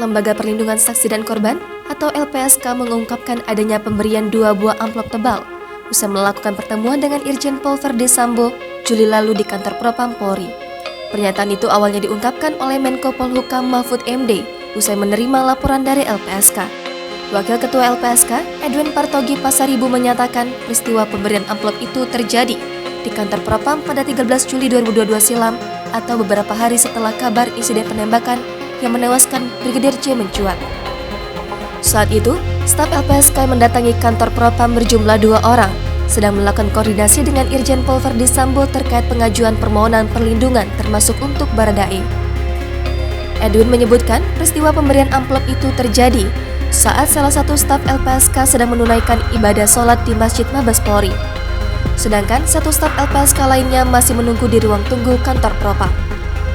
Lembaga Perlindungan Saksi dan Korban atau LPSK mengungkapkan adanya pemberian 2 buah amplop tebal usai melakukan pertemuan dengan Irjen Pol Verdi Sambo Juli lalu di kantor Propam Polri. Pernyataan itu awalnya diungkapkan oleh Menko Polhukam Mahfud MD usai menerima laporan dari LPSK. Wakil Ketua LPSK, Edwin Partogi Pasaribu menyatakan peristiwa pemberian amplop itu terjadi di kantor Propam pada 13 Juli 2022 silam atau beberapa hari setelah kabar insiden penembakan yang menewaskan Brigadir J mencuat. Saat itu, staf LPSK mendatangi kantor Propam berjumlah 2 orang, sedang melakukan koordinasi dengan Irjen Pol Verdi Sambo terkait pengajuan permohonan perlindungan termasuk untuk Baradae. Edwin menyebutkan peristiwa pemberian amplop itu terjadi saat salah satu staf LPSK sedang menunaikan ibadah sholat di Masjid Mabes Polri. Sedangkan satu staf LPSK lainnya masih menunggu di ruang tunggu kantor Propam.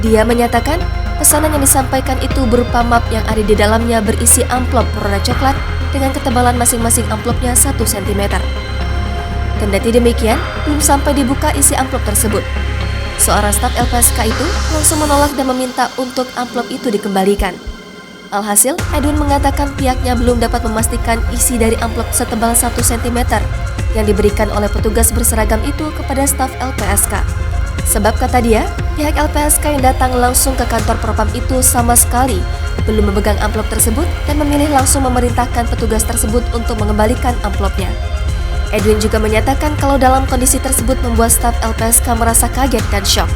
Dia menyatakan pesanan yang disampaikan itu berupa map yang ada di dalamnya berisi amplop warna coklat dengan ketebalan masing-masing amplopnya 1 cm. Kendati demikian, belum sampai dibuka isi amplop tersebut. Seorang staf LPSK itu langsung menolak dan meminta untuk amplop itu dikembalikan. Alhasil, Edwin mengatakan pihaknya belum dapat memastikan isi dari amplop setebal 1 cm yang diberikan oleh petugas berseragam itu kepada staf LPSK. Sebab kata dia, pihak LPSK yang datang langsung ke kantor Propam itu sama sekali belum memegang amplop tersebut dan memilih langsung memerintahkan petugas tersebut untuk mengembalikan amplopnya. Edwin juga menyatakan kalau dalam kondisi tersebut membuat staf LPSK merasa kaget dan syok,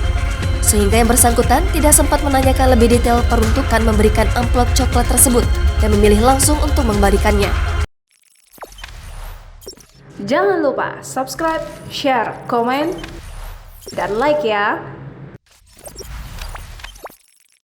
sehingga yang bersangkutan tidak sempat menanyakan lebih detail peruntukan memberikan amplop coklat tersebut dan memilih langsung untuk mengembalikannya. Jangan lupa subscribe, share, komen, dan like ya!